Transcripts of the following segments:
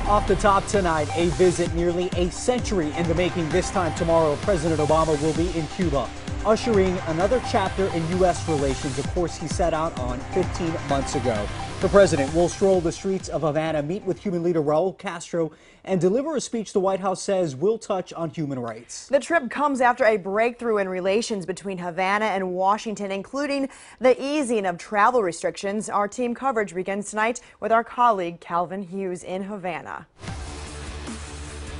Off the top tonight, a visit nearly a century in the making. This time tomorrow, President Obama will be in Cuba, ushering another chapter in U.S. relations. Of course, he set out on 15 months ago. The president will stroll the streets of Havana, meet with Cuban leader Raul Castro, and deliver a speech the White House says will touch on human rights. The trip comes after a breakthrough in relations between Havana and Washington, including the easing of travel restrictions. Our team coverage begins tonight with our colleague Calvin Hughes in Havana.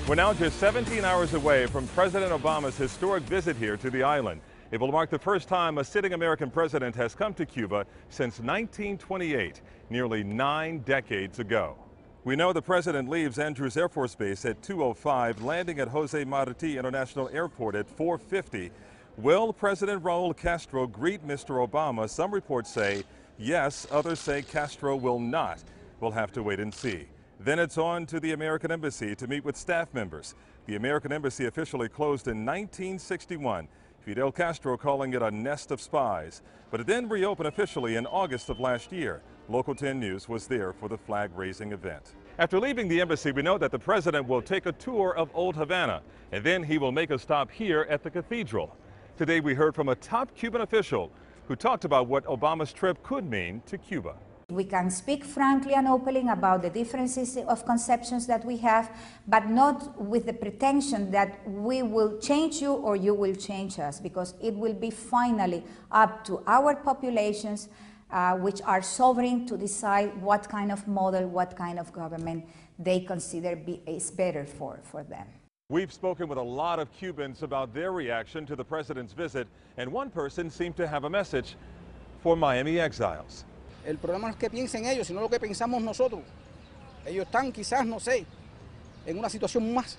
We're now just 17 hours away from President Obama's historic visit here to the island. It will mark the first time a sitting American president has come to Cuba since 1928, nearly 9 decades ago. We know the president leaves Andrews Air Force Base at 2:05, landing at Jose Marti International Airport at 4:50. Will President Raul Castro greet Mr. Obama? Some reports say yes, others say Castro will not. We'll have to wait and see. Then it's on to the American Embassy to meet with staff members. The American Embassy officially closed in 1961. Fidel Castro calling it a nest of spies. But it then reopened officially in August of last year. Local 10 News was there for the flag-raising event. After leaving the embassy, we know that the president will take a tour of Old Havana, and then he will make a stop here at the cathedral. Today we heard from a top Cuban official who talked about what Obama's trip could mean to Cuba. We can speak frankly and openly about the differences of conceptions that we have, but not with the pretension that we will change you or you will change us, because it will be finally up to our populations, which are sovereign, to decide what kind of model, what kind of government they consider is better for them. We've spoken with a lot of Cubans about their reaction to the president's visit, and one person seemed to have a message for Miami exiles. El problema no es que piensen ellos, sino lo que pensamos nosotros. Ellos están quizás, no sé, en una situación más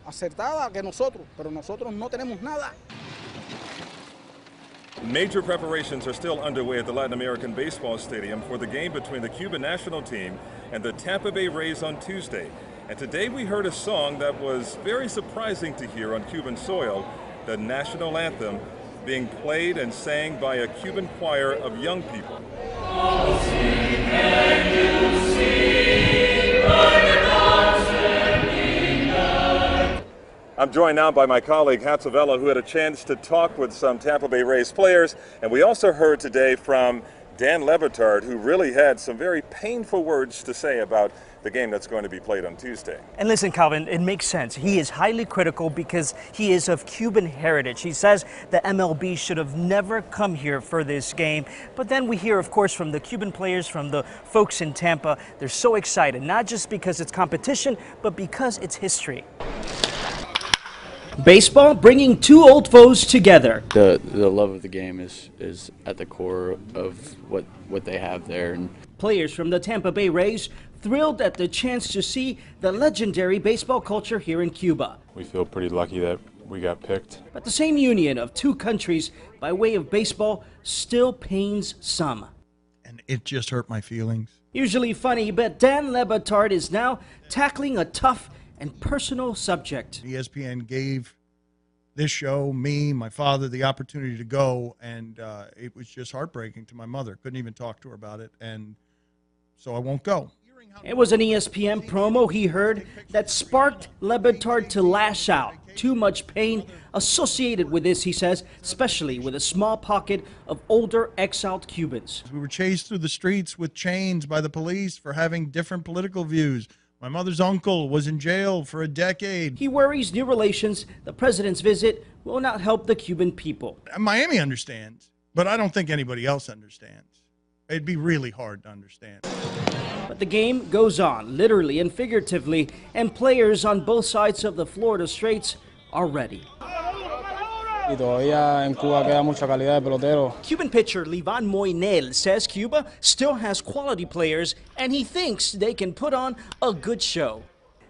acertada que nosotros, pero nosotros no tenemos nada. Major preparations are still underway at the Latin American Baseball Stadium for the game between the Cuban national team and the Tampa Bay Rays on Tuesday. And today we heard a song that was very surprising to hear on Cuban soil, the national anthem, being played and sang by a Cuban choir of young people. I'm joined now by my colleague Hatzavella, who had a chance to talk with some Tampa Bay Rays players, and we also heard today from Dan Le Batard, who really had some very painful words to say about the game that's going to be played on Tuesday. And listen, Calvin, it makes sense. He is highly critical because he is of Cuban heritage. He says the MLB should have never come here for this game. But then we hear, of course, from the Cuban players, from the folks in Tampa, they're so excited, not just because it's competition, but because it's history. Baseball bringing two old foes together. The love of the game is at the core of what they have there. And players from the Tampa Bay Rays thrilled at the chance to see the legendary baseball culture here in Cuba. We feel pretty lucky that we got picked. But the same union of two countries by way of baseball still pains some. And it just hurt my feelings. Usually funny, but Dan Le Batard is now tackling a tough and personal subject. ESPN gave this show, me, my father, the opportunity to go, and it was just heartbreaking to my mother. Couldn't even talk to her about it, and so I won't go. It was an ESPN promo he heard that sparked Le Batard to lash out. Too much pain associated with this, he says, especially with a small pocket of older exiled Cubans. We were chased through the streets with chains by the police for having different political views. My mother's uncle was in jail for a decade. He worries new relations, the president's visit, will not help the Cuban people. Miami understands, but I don't think anybody else understands. It'd be really hard to understand. But the game goes on, literally and figuratively, and players on both sides of the Florida Straits are ready. Cuban pitcher Livan Moinel says Cuba still has quality players, and he thinks they can put on a good show.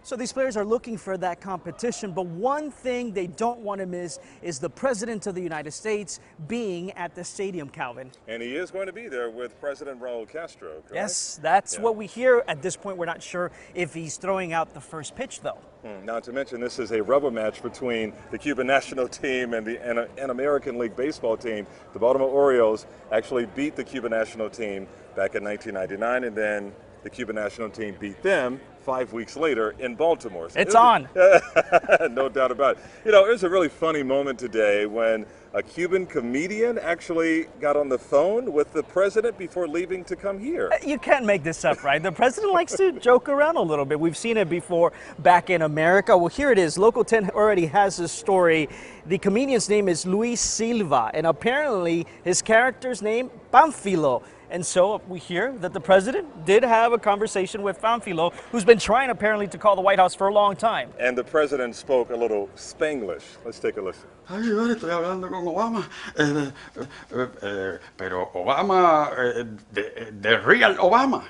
So these players are looking for that competition, but one thing they don't want to miss is the President of the United States being at the stadium, Calvin. And he is going to be there with President Raul Castro, correct? Yes, that's what we hear. At this point, we're not sure if he's throwing out the first pitch, though. Not to mention, this is a rubber match between the Cuban national team and an American League Baseball team. The Baltimore Orioles actually beat the Cuban national team back in 1999, and then the Cuban national team beat them 5 weeks later in Baltimore. So it's on. No doubt about it. You know, there's a really funny moment today when a Cuban comedian actually got on the phone with the president before leaving to come here. You can't make this up, right? The president likes to joke around a little bit. We've seen it before back in America. Well, here it is. Local 10 already has this story. The comedian's name is Luis Silva, and apparently his character's name, Pánfilo. And so we hear that the president did have a conversation with Pánfilo, who's been trying apparently to call the White House for a long time. And the president spoke a little Spanglish. Let's take a listen. Ay, yo estoy hablando con Obama, pero Obama, the real Obama.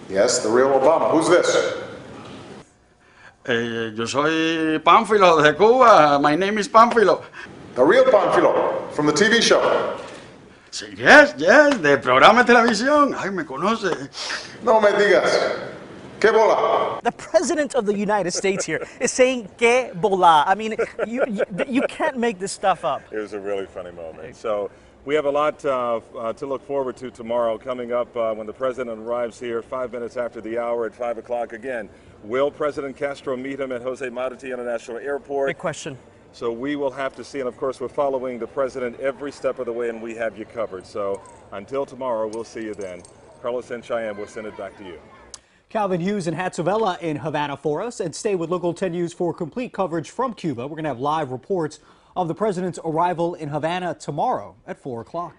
Yes, the real Obama. Who's this? Yo soy Pánfilo de Cuba. My name is Pánfilo. The real Pánfilo from the TV show. Yes, del programa de televisión. Ay, me conoce. No me digas. ¿Qué bola? The president of the United States here is saying "que bola." I mean, you can't make this stuff up. It was a really funny moment. So we have a lot to look forward to tomorrow coming up when the president arrives here 5 minutes after the hour at 5 o'clock again. Will President Castro meet him at Jose Marti International Airport? Big question. So we will have to see, and of course we're following the president every step of the way, and we have you covered. So until tomorrow, we'll see you then. Carlos and Cheyenne, we'll send it back to you. Calvin Hughes and Hatzavella in Havana for us, and stay with Local 10 News for complete coverage from Cuba. We're going to have live reports of the president's arrival in Havana tomorrow at 4 o'clock.